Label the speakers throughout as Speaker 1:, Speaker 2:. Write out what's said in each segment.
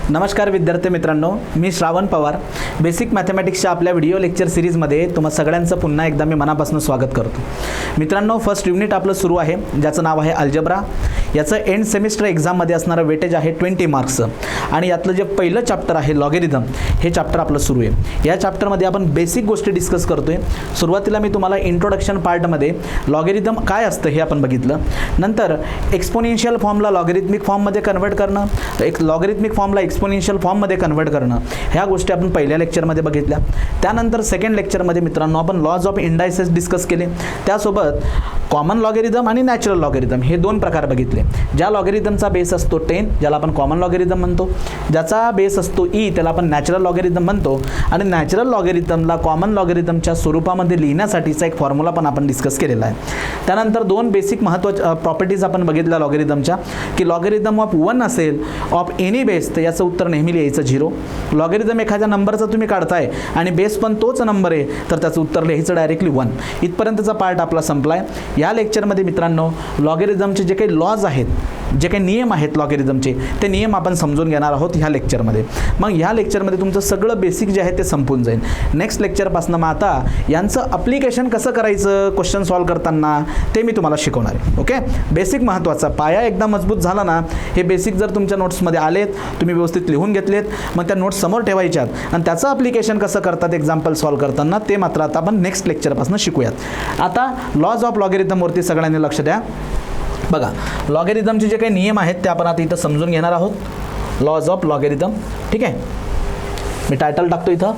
Speaker 1: नमस्कार विद्यार्थी मित्रांनो, मी श्रावण पवार. बेसिक मॅथमॅटिक्सच्या आपल्या व्हिडिओ लेक्चर सिरीजमध्ये तुम्हा सगळ्यांचं पुन्हा एकदा मी मनापासून स्वागत करतो. मित्रांनो, फर्स्ट युनिट आपलं सुरू आहे ज्याचं नाव आहे अल्जेब्रा. याचं एंड सेमिस्टर एक्झाममध्ये असणारं वेटेज आहे 20 मार्क्सचं आणि यातलं जे पहिलं चॅप्टर आहे लॉगेरिथम, हे चॅप्टर आपलं सुरू आहे. या चॅप्टरमध्ये आपण बेसिक गोष्टी डिस्कस करतोय. सुरुवातीला मी तुम्हाला इंट्रोडक्शन पार्टमध्ये लॉगेरिथम काय असतं हे आपण बघितलं. नंतर एक्सपोनेन्शियल फॉर्मला लॉगेरिथमिक फॉर्ममध्ये कन्वर्ट करणं, एक लॉगेरिथमिक फॉर्मला एक्सपोनेन्शियल फॉर्ममध्ये कन्वर्ट करणं, ह्या गोष्टी आपण पहिल्या लेक्चरमध्ये बघितल्या. त्यानंतर सेकंड लेक्चरमध्ये मित्रांनो आपण लॉज ऑफ इंडायसेस डिस्कस केले. त्यासोबत कॉमन लॉगेरिथम आणि नॅचरल लॉगेरिथम हे दोन प्रकार बघितले. ज्या लॉगेरिथमचा बेस असतो 10 ज्याला आपण कॉमन लॉगेरिथम म्हणतो, ज्याचा बेस असतो ई त्याला आपण नॅचरल लॉगेरिथम म्हणतो. आणि नॅचरल लॉगेरिथमला कॉमन लॉगेरिथमच्या स्वरूपामध्ये लिहिण्यासाठीचा एक फॉर्म्युला पण आपण डिस्कस केलेला आहे. त्यानंतर दोन बेसिक महत्त्वाच्या प्रॉपर्टीज आपण बघितल्या लॉगेरिथमच्या, की लॉगेरिथम ऑफ 1 असेल ऑफ एनी बेस तर याचं उत्तर नेहमी लिहायचं 0. लॉगेरिथम एखाद्या नंबरचा तुम्ही काढताय आणि बेस पण तोच नंबर आहे तर त्याचं उत्तर लिहायचं डायरेक्टली 1. इथपर्यंतचा पार्ट आपला संपला आहे. या लेक्चरमध्ये मित्रांनो लॉगेरिथमचे जे काही लॉज आहेत, जे काही नियम आहेत लॉगेरिथमचे, ते नियम आपण समजून घेणार आहोत ह्या लेक्चरमध्ये. मग ह्या लेक्चरमध्ये तुमचं सगळं बेसिक जे आहे ते संपून जाईल. नेक्स्ट लेक्चरपासून मग आता यांचं अप्लिकेशन कसं करायचं क्वेश्चन सॉल्व करताना ते मी तुम्हाला शिकवणार आहे. ओके, बेसिक महत्त्वाचा पाया एकदा मजबूत झाला ना, हे बेसिक जर तुमच्या नोट्समध्ये आलेत, तुम्ही व्यवस्थित लिहून घेतलेत, मग त्या नोट्स समोर ठेवायच्यात आणि त्याचं अप्लिकेशन कसं करतात एक्झाम्पल सॉल्व करताना ते मात्र आता आपण नेक्स्ट लेक्चरपासून शिकूयात. आता लॉज ऑफ लॉगेरिथमवरती सगळ्यांनी लक्ष द्या. बघा, लॉगेरिथमचे जे काही नियम आहेत ते आपण आता इथं समजून घेणार आहोत. लॉज ऑफ लॉगेरिथम, ठीक आहे. मी टायटल टाकतो इथं.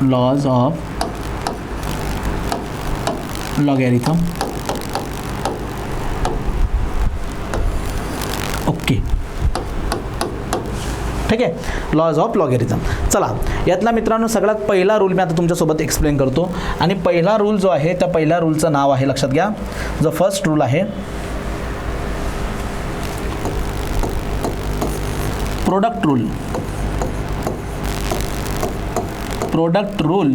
Speaker 1: Lodge of logarithm. ओके, ठीक आहे. Laws of logarithm. चला, यातला मित्रांनो सगळ्यात पहिला रूल मी आता तुमच्यासोबत एक्सप्लेन करतो. आणि पहिला रूल जो आहे त्या पहिल्या रूलचं नाव आहे, लक्षात घ्या, जो फर्स्ट रूल आहे product rule. Product rule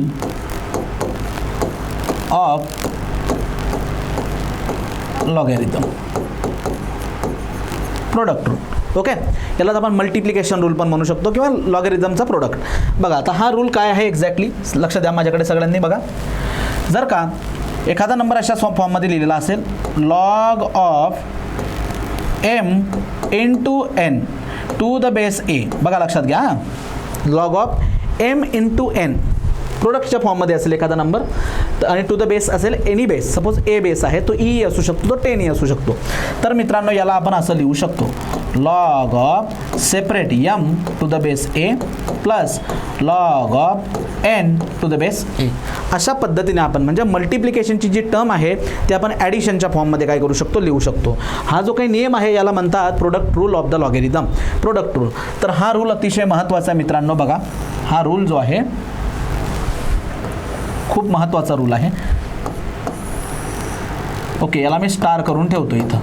Speaker 1: of logarithm. Product rule. Okay, यालाच आपण मल्टिप्लिकेशन रूल पण म्हणू शकतो किंवा लॉगेरिथमचा प्रोडक्ट. बघा, आता हा रूल काय आहे एक्झॅक्टली लक्ष द्या माझ्याकडे सगळ्यांनी. बघा, जर का एखादा नंबर अशा फॉर्ममध्ये लिहिलेला असेल log of m into n to the base a. बघा लक्षात घ्या, log of m into n प्रोडक्टच्या फॉर्ममध्ये असेल एखादा नंबर आणि टू द बेस असेल any base. Suppose a base आहे तो ई असू शकतो, तो 10 असू शकतो. तर मित्रांनो याला आपण असं लिहू शकतो, log of separate m to the base a plus log of n to the base a. अशा पद्धतीने आपण म्हणजे मल्टिप्लिकेशनची जी टर्म आहे ते आपण ॲडिशनच्या फॉर्ममध्ये काय करू शकतो, लिहू शकतो. हा जो काही नियम आहे याला म्हणतात product rule of the logarithm. Product rule. तर हा रूल अतिशय महत्त्वाचा आहे मित्रांनो. बघा, हा रूल जो आहे खूप महत्त्वाचा रूल आहे. ओके, याला मी स्टार करून ठेवतो इथं.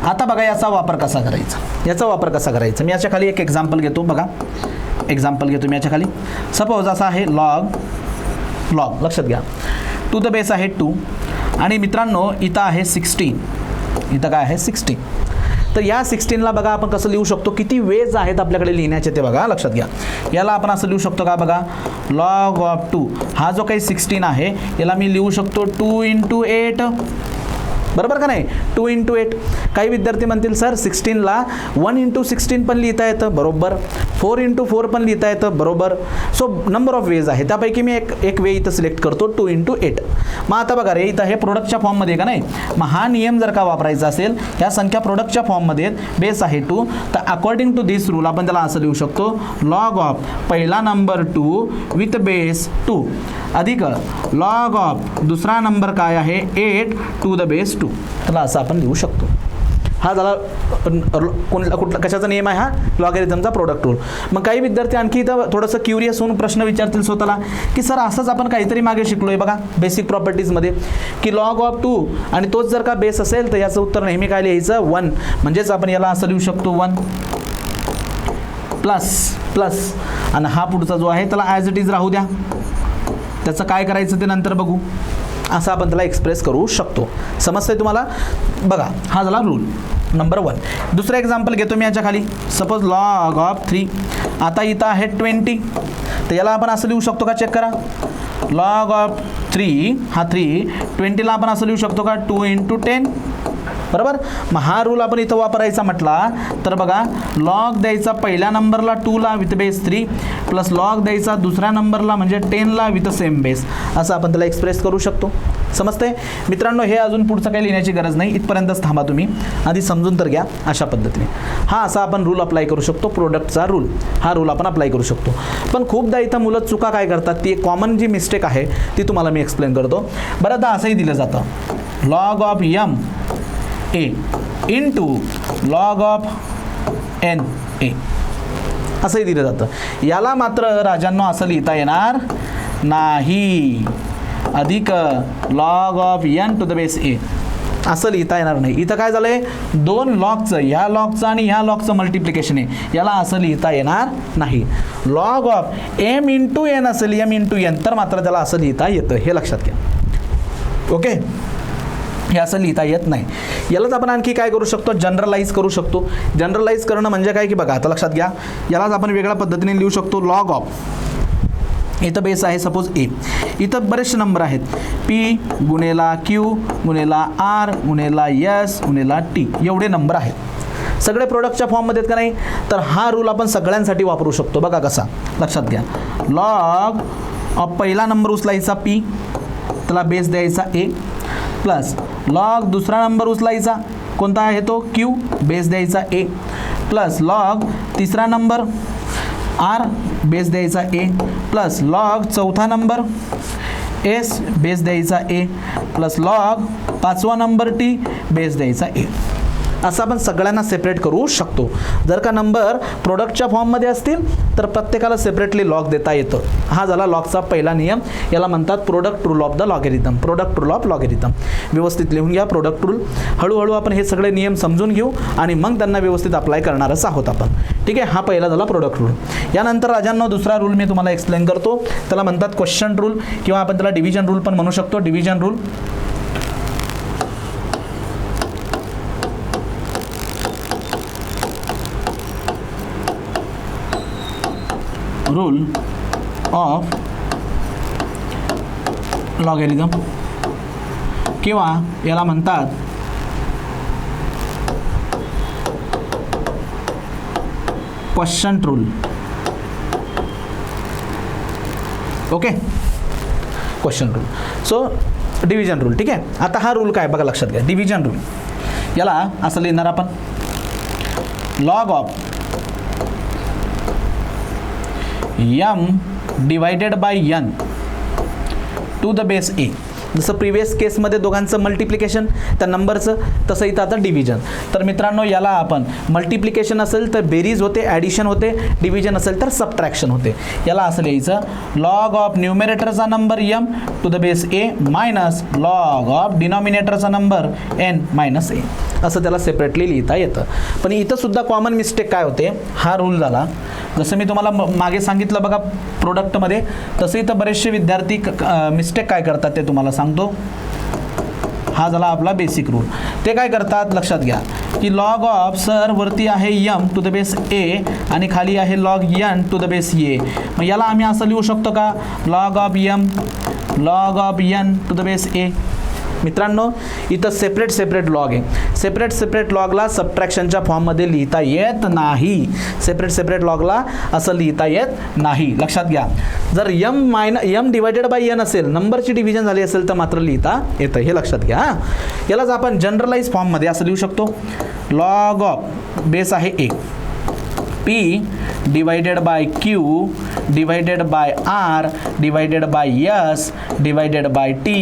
Speaker 1: आता बघा याचा वापर कसा करायचा, याचा वापर कसा करायचा. मी याच्या खाली एक एक्झाम्पल घेतो. बघा, एक्झाम्पल घेतो मी याच्या खाली. सपोज असा आहे लॉग लक्षात घ्या, टू द बेस आहे 2 आणि मित्रांनो इथं आहे 16. इथं काय आहे 16. तर या 16ला बघा आपण कसं लिहू शकतो, किती वेज आहेत आपल्याकडे लिहिण्याचे ते बघा लक्षात घ्या. याला आपण असं लिहू शकतो का, बघा, लॉग ऑफ 2 हा जो काही 16 आहे याला मी लिहू शकतो 2 इंटू 8. बरोबर का नाही, 2 इंटू 8. काही विद्यार्थी म्हणतील सर 16ला 1 इंटू 16 पण लिहिता येतं. बरोबर. 4 इंटू 4 पण लिहिता येतं. बरोबर. सो नंबर ऑफ वेज आहे, त्यापैकी मी एक वे इथं सिलेक्ट करतो 2 इंटू 8. मग आता बघा रे, इथं हे प्रोडक्टच्या फॉर्ममध्ये का नाही, मग हा नियम जर का वापरायचा असेल, ह्या संख्या प्रोडक्टच्या फॉर्ममध्ये बेस आहे 2, तर अकॉर्डिंग टू दिस रूल आपण त्याला असं लिहू शकतो, लॉग ऑफ पहिला नंबर 2 विथ बेस 2 अधिक लॉग ऑफ दुसरा नंबर काय आहे 8 टू द बेस 2. त्याला असं आपण लिहू शकतो. हा झाला कुठला कशाचा नियम आहे, हा लॉगॅरिथमचा प्रोडक्ट रूल. मग काही विद्यार्थी आणखी इथं थोडंसं क्युरियस होऊन प्रश्न विचारतील स्वतःला की सर असंच आपण काहीतरी मागे शिकलोय बघा बेसिक प्रॉपर्टीजमध्ये की लॉग ऑफ 2 आणि तोच जर का बेस असेल तर याचं उत्तर नेहमी काय लिहायचं 1. म्हणजेच आपण याला असं लिहू शकतो 1 प्लस आणि हा पुढचा जो आहे त्याला ॲज इट इज राहू द्या, त्याचं काय करायचं ते नंतर बघू, असं आपण त्याला एक्सप्रेस करू शकतो. समजतंय तुम्हाला? बघा, हा झाला रूल नंबर 1. दुसरं एक्झाम्पल घेतो मी याच्या खाली. Suppose log of 3. आता इथं आहे 20, तर याला आपण असं लिहू शकतो का? चेक करा. लॉग ऑफ 3 हा 3, 20ला आपण असं लिहू शकतो का? 2 × 10. बरोबर. मग हा रूल आपण इथं वापरायचा म्हटला तर बघा, लॉग द्यायचा पहिल्या नंबरला 2ला विथ बेस 3 प्लस लॉग द्यायचा दुसऱ्या नंबरला म्हणजे 10ला विथ सेम बेस, असं आपण त्याला एक्सप्रेस करू शकतो. समजतंय मित्रांनो? हे अजून पुढचं काही लिहिण्याची गरज नाही, इथपर्यंतच थांबा तुम्ही, आधी समजून तर घ्या. अशा पद्धतीने हा असा आपण रूल अप्लाय करू शकतो, प्रोडक्टचा रूल. हा रूल आपण अप्लाय करू शकतो. पण खूपदा इथं मुलं चुका काय करतात, ती एक कॉमन जी मिस्टेक आहे ती तुम्हाला मी एक्सप्लेन करतो. बऱ्याचदा असंही दिलं जातं, log of M A into log of N A, असंही दिलं जातं. याला मात्र राजांनो असं लिहिता येणार नाही. अधिक log of N to the base A असं लिहिता येणार नाही. इथं काय झालं आहे, 2 लॉगचं, ह्या लॉगचं आणि ह्या लॉगचं मल्टिप्लिकेशन आहे, याला असं लिहिता येणार नाही. Log of M into N असेल, एम इंटू एन, तर मात्र त्याला असं लिहिता येतं, हे लक्षात घ्या. ओके, हे असं लिहिता येत नाही. यालाच आपण आणखी काय करू शकतो, जनरलाइज करू शकतो. जनरलाइज करणं म्हणजे काय की बघा, आता लक्षात घ्या, यालाच आपण वेगळ्या पद्धतीने लिहू शकतो. लॉग ऑफ, इथं बेस आहे सपोज ए, इथं बरेचसे नंबर आहेत, पी गुणेला क्यू गुणेला आर गुणेला एस गुणेला टी, एवढे नंबर आहेत. सगळे प्रोडक्टच्या फॉर्ममध्ये आहेत का नाही? तर हा रूल आपण सगळ्यांसाठी वापरू शकतो. बघा कसा, लक्षात घ्या. लॉग ऑफ पहिला नंबर उचलायचा पी, त्याला बेस द्यायचा ए, प्लस लॉग दुसरा नंबर उचलायचा कोणता आहे तो क्यू, बेस द्यायचा ए, प्लस लॉग तिसरा नंबर आर, बेस द्यायचा ए, प्लस लॉग चौथा नंबर एस, बेस द्यायचा ए, प्लस लॉग पाचवा नंबर टी, बेस द्यायचा ए. असं आपण सगळ्यांना सेपरेट करू शकतो. जर का नंबर प्रोडक्टच्या फॉर्ममध्ये असतील तर प्रत्येकाला सेपरेटली लॉग देता येतं. हा झाला लॉगचा पहिला नियम. याला म्हणतात product rule of the logarithm. Product rule of logarithm व्यवस्थित लिहून घ्या. प्रोडक्ट रूल हळूहळू आपण हे सगळे नियम समजून घेऊ आणि मग त्यांना व्यवस्थित अप्लाय करणारच आहोत आपण. ठीक आहे, हा पहिला झाला प्रोडक्ट रूल. यानंतर राजांनो दुसरा रूल मी तुम्हाला एक्सप्लेन करतो. त्याला म्हणतात क्वेश्चन रूल किंवा आपण त्याला डिव्हिजन रूल पण म्हणू शकतो. Division rule. Rule of logarithm किंवा याला म्हणतात question rule. Okay, question rule. So division rule. ठीक आहे, आता हा रूल काय बघा, लक्षात घ्या. डिव्हिजन रूल याला असं लिहिणार आपण, log of m divided by n to the base A. जसं प्रिव्हियस केसमध्ये दोघांचं मल्टिप्लिकेशन त्या नंबरचं, तसं इथं आता डिव्हिजन. तर मित्रांनो याला आपण मल्टिप्लिकेशन असेल तर बेरीज होते, ॲडिशन होते, डिव्हिजन असेल तर सबट्रॅक्शन होते. याला असं लिहायचं, लॉग ऑफ न्यूमरेटरचा number m to the base A minus log of डिनॉमिनेटरचा नंबर n मायनस ए, असं त्याला सेपरेटली लिहिता येतं. पण इथं सुद्धा कॉमन मिस्टेक काय होते, हा रूल झाला जसं मी तुम्हाला मागे सांगितलं बघा प्रोडक्टमध्ये, तसं इथं बरेचसे विद्यार्थी मिस्टेक काय करतात ते तुम्हाला सांगतो. हा झाला आपला बेसिक रूल. ते काय करतात लक्षात घ्या की लॉग ऑफ सर वरती आहे m to the base A आणि खाली आहे log n to the base A. मग याला आम्ही असं लिहू शकतो का, log of n to the base A. मित्रांनो इथं सेपरेट लॉग आहे. सेपरेट लॉगला सबट्रॅक्शनच्या फॉर्ममध्ये लिहिता येत नाही. सेपरेट लॉगला असं लिहिता येत नाही, लक्षात घ्या. जर m डिवायडेड बाय n असेल, नंबरची डिव्हिजन झाली असेल तर मात्र लिहिता येतं, हे लक्षात घ्या. यालाच आपण जनरलाइज फॉर्ममध्ये असं लिहू शकतो, लॉग ऑफ बेस आहे ए, P divided by Q divided by R divided by S divided by T.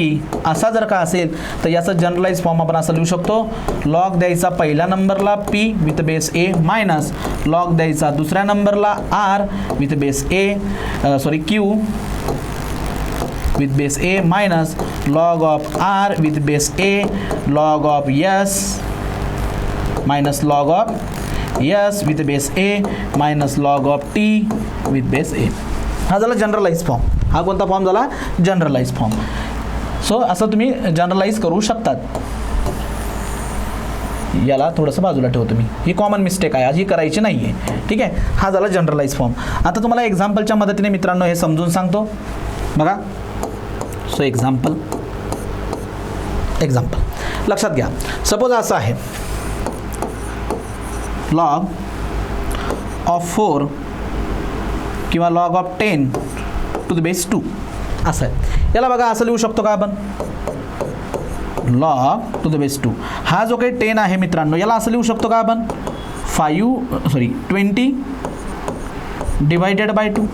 Speaker 1: असा जर का असेल तर याचा जनरलाइज फॉर्म आपण असं लिहू शकतो, लॉग द्यायचा पहिल्या नंबरला P with base A minus log द्यायचा दुसऱ्या नंबरला R with base Q with base A minus log of R with base A log of S minus log of S with base A minus log of T with base A. हा झाला generalise form. हा कोणता form झाला? Generalise form. So असं तुम्ही generalise करू शकतात. याला थोडंसं बाजूला ठेवतो मी, ही कॉमन मिस्टेक आहे, ही करायची नाही आहे. ठीक आहे, हा झाला जनरलाइज फॉर्म. आता तुम्हाला एक्झाम्पलच्या मदतीने मित्रांनो हे समजून सांगतो बघा. सो एक्झाम्पल लक्षात घ्या. सपोज असं आहे लॉग ऑफ 4 किंवा log of 10 to the base 2 असं आहे. याला बघा असं लिहू शकतो का आपण? Log to the base 2. हा जो काही 10 आहे मित्रांनो, याला असं लिहू शकतो का आपण? 20 डिवायडेड बाय 2.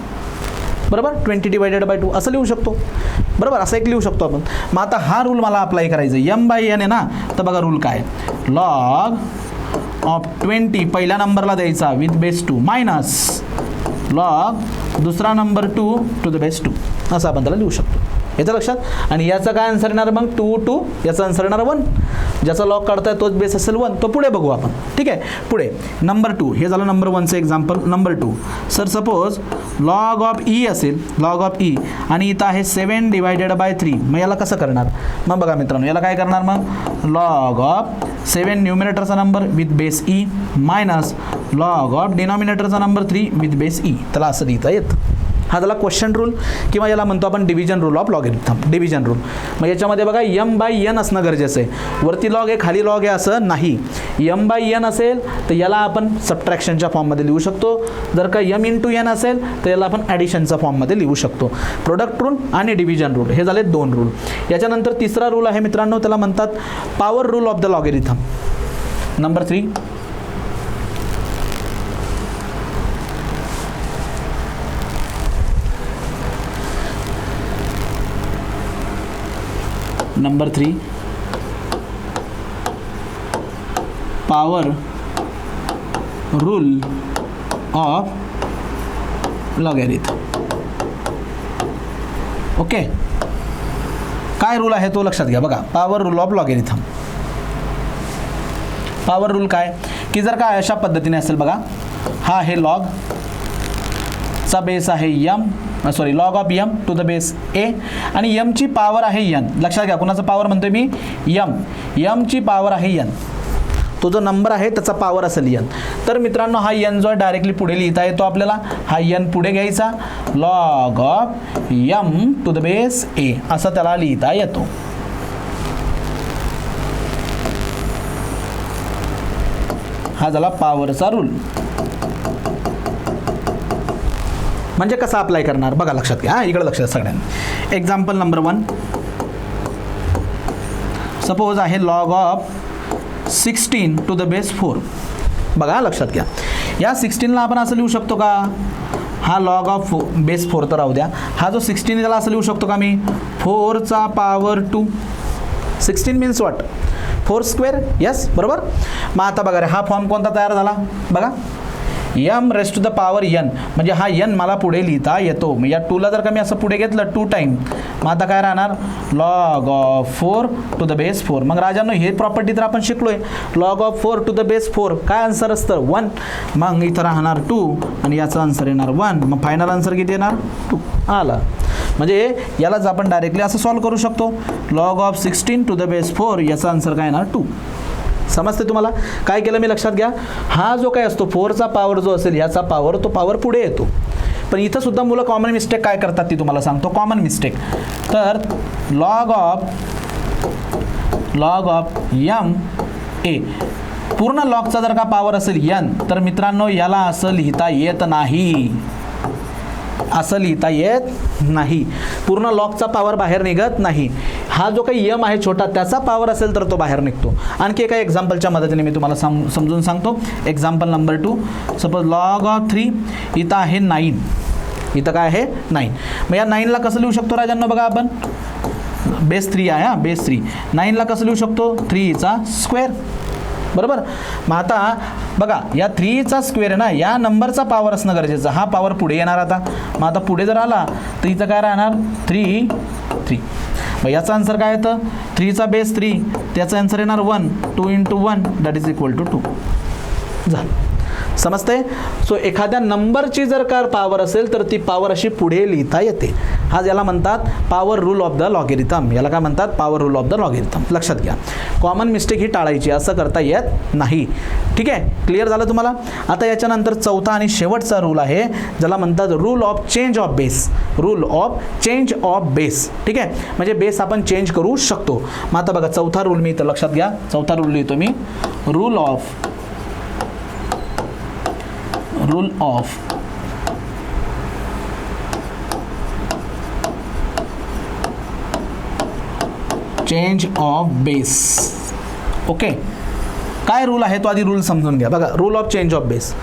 Speaker 1: बरोबर, 20 डिवायडेड बाय 2 असं लिहू शकतो. बरोबर, असं एक लिहू शकतो आपण. मग आता हा रूल मला अप्लाय करायचा आहे. एम बाय एन आहे ना, तर बघा रूल काय? लॉग ऑफ 20 पहिल्या नंबरला द्यायचा विथ बेस 2 मायनस लॉग दुसरा नंबर 2 टू द बेस 2 असं आपण त्याला लिहू शकतो. याचं लक्षात. आणि याचा काय आन्सर येणार मग? 2 याचा आन्सर येणार 1. ज्याचा लॉग काढताय तोच बेस असेल 1. तो पुढे बघू आपण. ठीक आहे, पुढे नंबर 2 हे झालं नंबर 1चं example. Number 2 sir suppose log of E असेल, लॉग ऑफ ई, आणि इथं आहे 7 डिवायडेड बाय 3. मग याला कसं करणार? मग बघा मित्रांनो, याला काय करणार मग? लॉग ऑफ 7 न्यूमिनेटरचा number with base E minus log of डिनॉमिनेटरचा नंबर 3 विथ बेस ई. त्याला असं लिहिता येतं. हा झाला क्वेश्चन रूल किंवा याला म्हणतो आपण division rule of logarithm. Division rule मग याच्यामध्ये बघा एम बाय एन असणं गरजेचं आहे. वरती लॉग आहे खाली लॉग आहे असं नाही. एम बाय एन असेल तर याला आपण सबट्रॅक्शनच्या फॉर्ममध्ये लिहू शकतो. जर का एम इंटू एन असेल तर याला आपण ॲडिशनच्या फॉर्ममध्ये लिहू शकतो. प्रोडक्ट रूल आणि डिव्हिजन रूल हे झाले 2 रूल. याच्यानंतर तिसरा रूल आहे मित्रांनो, त्याला म्हणतात power rule of the logarithm. Number 3 number 3 power rule of logarithm. Okay, काय रूल आहे तो लक्षात घ्या. बघा power rule of logarithm. Power rule काय की जर का अशा पद्धतीने असेल बघा, हा आहे लॉग चा बेस आहे log of M to the base A आणि एमची पॉवर आहे एन. लक्षात घ्या, कुणाचं पॉवर म्हणतोय मी? एमची पॉवर आहे एन. तो जो नंबर आहे त्याचा पॉवर असेल एन. तर मित्रांनो हा एन जो डायरेक्टली पुढे लिहिता येतो आपल्याला. हा एन पुढे घ्यायचा, log of M to the base A असं त्याला लिहिता येतो. हा झाला पॉवरचा रूल. म्हणजे कसं अप्लाय करणार बघा, लक्षात घ्या. इकडे लक्ष द्या सगळ्यांनी. एक्झाम्पल नंबर 1 सपोज आहे log of 16 to the base 4. बघा लक्षात घ्या, या 16ला आपण असं लिहू शकतो का? हा लॉग ऑफ बेस 4 तर राहू द्या. हा जो 16 त्याला असं लिहू शकतो का मी? 4चा power 2. 16 means what? 4 square. Yes, बरोबर. मग आता बघा रे, हा फॉर्म कोणता तयार झाला बघा? M raised to the power N. म्हणजे हा एन मला पुढे लिहिता येतो. मग या 2ला जर का मी असं पुढे घेतलं 2 टाईम, मग आता काय राहणार? Log of 4 to the base 4. मग राजांनो हे प्रॉपर्टी तर आपण शिकलोय. Log of 4 to the base 4 काय आन्सर असतं? 1. मग इथं राहणार 2 आणि याचा आन्सर येणार 1. मग फायनल आन्सर किती येणार? 2 आला. म्हणजे यालाच आपण डायरेक्टली असं सॉल्व करू शकतो. Log of 16 to the base 4 याचा आन्सर काय येणार? 2. समजते तुम्हाला? काय केलं मी? लक्षात घ्या, हा जो काय असतो 4चा पॉवर जो असेल याचा पॉवर, तो पॉवर पुढे येतो. पण इथं सुद्धा मुलं कॉमन मिस्टेक काय करतात ती तुम्हाला सांगतो. कॉमन मिस्टेक तर लॉग ऑफ एम ए पूर्ण लॉगचा जर का पॉवर असेल एन, तर मित्रांनो याला असं लिहिता येत नाही. असं लिहिता येत नाही. पूर्ण लॉगचा पॉवर बाहेर निघत नाही. हा जो काही एम आहे छोटा त्याचा पॉवर असेल तर तो बाहेर निघतो. आणखी एका एक्झाम्पलच्या मदतीने मी तुम्हाला समजून सांगतो. Example number 2 suppose log of 3 इथं आहे 9. इथं काय आहे? 9. मग या 9ला कसं लिहू शकतो राजांना? बघा आपण बेस 3 आहे. बेस 3. 9ला कसं लिहू शकतो? 3चा स्क्वेअर. बरोबर. मग आता बघा या 3चा स्क्वेअर आहे ना, या नंबरचा पॉवर असणं गरजेचं. हा पॉवर पुढे येणार. आता मग आता पुढे जर आला तर इथं काय राहणार? 3. मग याचा आन्सर काय येतं? 3चा बेस 3 त्याचा आन्सर येणार 1. 2 × 1 दॅट इज इक्वल टू 2 झालं. समजते? सो एखाद्या नंबरची जर का पॉवर असेल तर ती पॉवर अशी पुढे लिहिता येते. हा याला म्हणतात power rule of the logarithm. याला काय म्हणतात? Power rule of the logarithm. लक्षात घ्या, कॉमन मिस्टेक ही टाळायची, असं करता येत नाही. ठीक आहे, क्लिअर झालं तुम्हाला? आता याच्यानंतर चौथा आणि शेवटचा रूल आहे ज्याला म्हणतात rule of change of base. Rule of change of base. ठीक आहे, म्हणजे बेस आपण चेंज करू शकतो. मग आता बघा चौथा रूल मी इथं लक्षात घ्या. चौथा रूल लिहितो मी, rule of change of base. Okay, काय रूल आहे तो आधी रूल समजून घ्या. बघा, rule of change of base,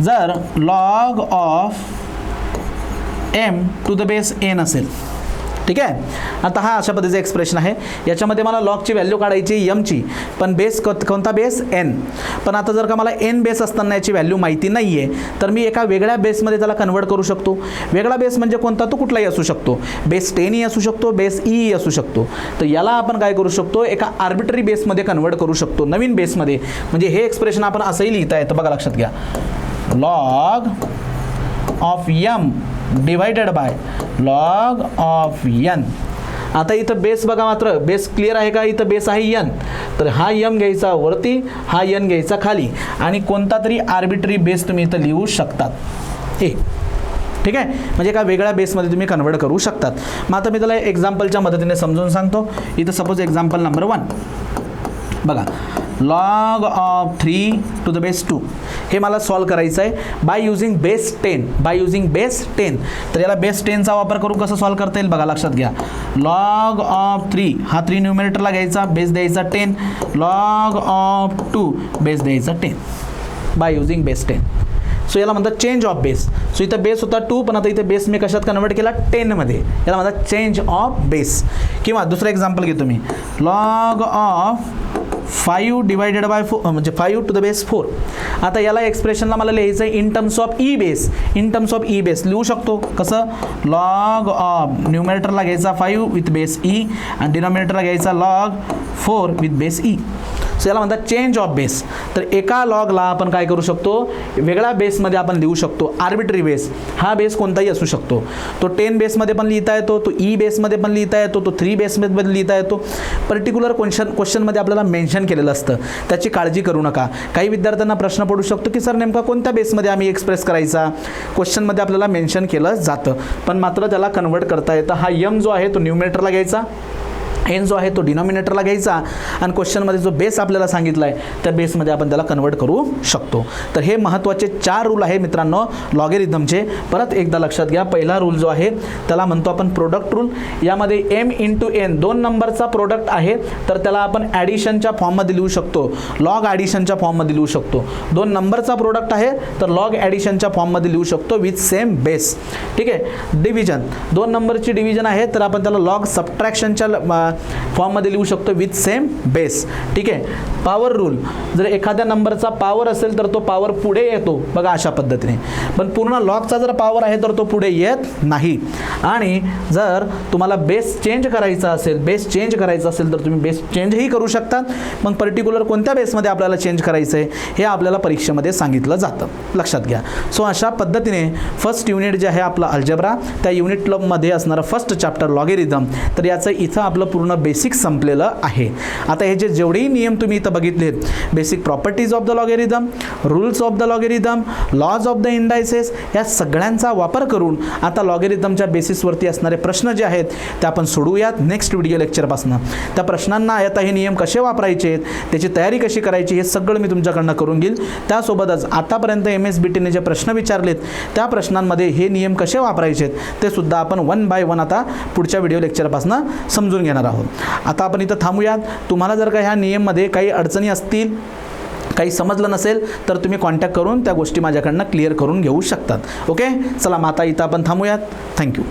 Speaker 1: जर log of M to the base N असेल, ठीक आहे. आता हा अशा पद्धतीचं एक्सप्रेशन आहे. याच्यामध्ये मला लॉगची व्हॅल्यू काढायची एमची, पण बेस कोणता? Base N. पण आता जर का मला एन बेस असताना याची व्हॅल्यू माहिती नाही आहे तर मी एका वेगळ्या बेसमध्ये त्याला कन्वर्ट करू शकतो. वेगळा बेस म्हणजे कोणता? तो कुठलाही असू शकतो. बेस 10 असू शकतो, बेस ई असू शकतो. तर याला आपण काय करू शकतो? एका आर्बिटरी बेसमध्ये कन्वर्ट करू शकतो, नवीन बेसमध्ये. म्हणजे हे एक्सप्रेशन आपण असंही लिहिता येतं. बघा लक्षात घ्या, log of M divided by log of N. आता इथं बेस बघा, मात्र बेस क्लिअर आहे का? इथं बेस आहे एन, तर हा एम घ्यायचा वरती, हा एन घ्यायचा खाली, आणि कोणता तरी आर्बिटरी बेस तुम्ही इथं लिहू शकतात ए. ठीक आहे, म्हणजे एका वेगळ्या बेसमध्ये तुम्ही कन्वर्ट करू शकतात. मग आता मी त्याला एक्झाम्पलच्या मदतीने समजून सांगतो. इथं सपोज एक्झाम्पल नंबर 1 बघा, log of 3 to the base 2 हे मला सॉल्व करायचं आहे by using base 10. By using base 10. तर याला बेस 10चा वापर करू कसं सॉल्व करता येईल? बघा लक्षात घ्या, लॉग ऑफ 3 हा 3 न्यूमरेटरला घ्यायचा, बेस द्यायचा 10. लॉग ऑफ 2 बेस द्यायचा 10 बाय युझिंग बेस 10. सो याला म्हणतात चेंज ऑफ बेस. सो इथं बेस होता 2, पण आता इथे बेस मी कशात कन्वर्ट केला? 10मध्ये. याला म्हणतात चेंज ऑफ बेस. किंवा दुसरं एक्झाम्पल घेतो मी, लॉग ऑफ 5 डिवायडेड बाय 4 म्हणजे 5 टू द बेस 4. आता याला एक्सप्रेशनला मला लिहायचं आहे in terms of E base. In terms of E base लिहू शकतो कसं? लॉग ऑफ न्यूमरेटरला घ्यायचा 5 विथ बेस ई आणि डिनॉमिनेटरला घ्यायचा log 4 with base E. So याला म्हणतात चेंज ऑफ बेस. तर एका लॉगला आपण काय करू शकतो? वेगळ्या बेसमध्ये आपण लिहू शकतो. आर्बिटरी बेस, हा बेस कोणताही असू शकतो. तो 10 बेसमध्ये पण लिहिता येतो, तो ई बेसमध्ये पण लिहिता येतो, तो 3 बेसमध्ये पण लिहिता येतो. पर्टिक्युलर क्वेश्चनमध्ये आपल्याला मेन्शन केलेलं असतं, त्याची काळजी करू नका. काही विद्यार्थ्यांना प्रश्न पडू शकतो की सर नेमका कोणत्या बेसमध्ये आम्ही एक्सप्रेस करायचा? क्वेश्चनमध्ये आपल्याला मेन्शन केलं जातं, पण मात्र त्याला कन्वर्ट करता येतं. हा यम जो आहे तो न्यूमरेटरला घ्यायचा, एन जो आहे तो डिनॉमिनेटरला घ्यायचा, आणि क्वेश्चनमध्ये जो बेस आपल्याला सांगितला आहे त्या बेसमध्ये आपण त्याला कन्वर्ट करू शकतो. तर हे महत्त्वाचे 4 रूल आहे मित्रांनो लॉगेरिथमचे. परत एकदा लक्षात घ्या, पहिला रूल जो आहे त्याला म्हणतो आपण प्रोडक्ट रूल. यामध्ये एम इंटू एन 2 नंबरचा प्रोडक्ट आहे, तर त्याला आपण ॲडिशनच्या फॉर्ममध्ये लिहू शकतो, लॉग ॲडिशनच्या फॉर्ममध्ये लिहू शकतो. 2 नंबरचा प्रोडक्ट आहे तर लॉग ॲडिशनच्या फॉर्ममध्ये लिहू शकतो विथ सेम बेस. ठीक आहे. डिव्हिजन 2 नंबरची डिव्हिजन आहे तर आपण त्याला लॉग सबट्रॅक्शनच्या फॉर्ममध्ये लिहू शकतो विथ सेम बेस. ठीक आहे. पॉवर रूल, जर एखाद्या नंबरचा पॉवर असेल तर तो पॉवर पुढे येतो बघा अशा पद्धतीने, पण पूर्ण लॉगचा जर पॉवर आहे तर तो पुढे येत नाही. आणि जर तुम्हाला बेस चेंज करायचा असेल तर तुम्ही बेस चेंजही करू शकता. मग पर्टिक्युलर कोणत्या बेसमध्ये आपल्याला चेंज करायचं आहे हे आपल्याला परीक्षेमध्ये सांगितलं जातं, लक्षात घ्या. सो अशा पद्धतीने फर्स्ट युनिट जे आहे आपलं अल्जेब्रा, त्या युनिटमध्ये असणारं फर्स्ट चॅप्टर लॉगेरिथम, तर याचं इथं आपलं पूर्ण बेसिक संपलेलं आहे. आता हे जेवढेही नियम तुम्ही इथं बघितलेत, basic properties of the logarithm, rules of the logarithm, laws of the indices, या सगळ्यांचा वापर करून आता लॉगेरिथमच्या बेसिसवरती असणारे प्रश्न जे आहेत ते आपण सोडवूयात नेक्स्ट व्हिडिओ लेक्चरपासून. त्या प्रश्नांना आता हे नियम कसे वापरायचे, त्याची तयारी कशी करायची, हे सगळं मी तुमच्याकडनं करून घेईल. त्यासोबतच आतापर्यंत MSBTने जे प्रश्न विचारलेत त्या प्रश्नांमध्ये हे नियम कसे वापरायचे ते सुद्धा आपण 1 बाय 1 आता पुढच्या व्हिडिओ लेक्चरपासून समजून घेणार आहोत. आता आपण इथं थांबूयात. तुम्हाला जर का ह्या नियममध्ये काही अडचणी असतील, काही समजलं नसेल तर तुम्ही कॉन्टॅक्ट करून त्या गोष्टी माझ्याकडनं क्लिअर करून घेऊ शकतात. ओके, चला मग आता इथं आपण थांबूयात. थँक्यू.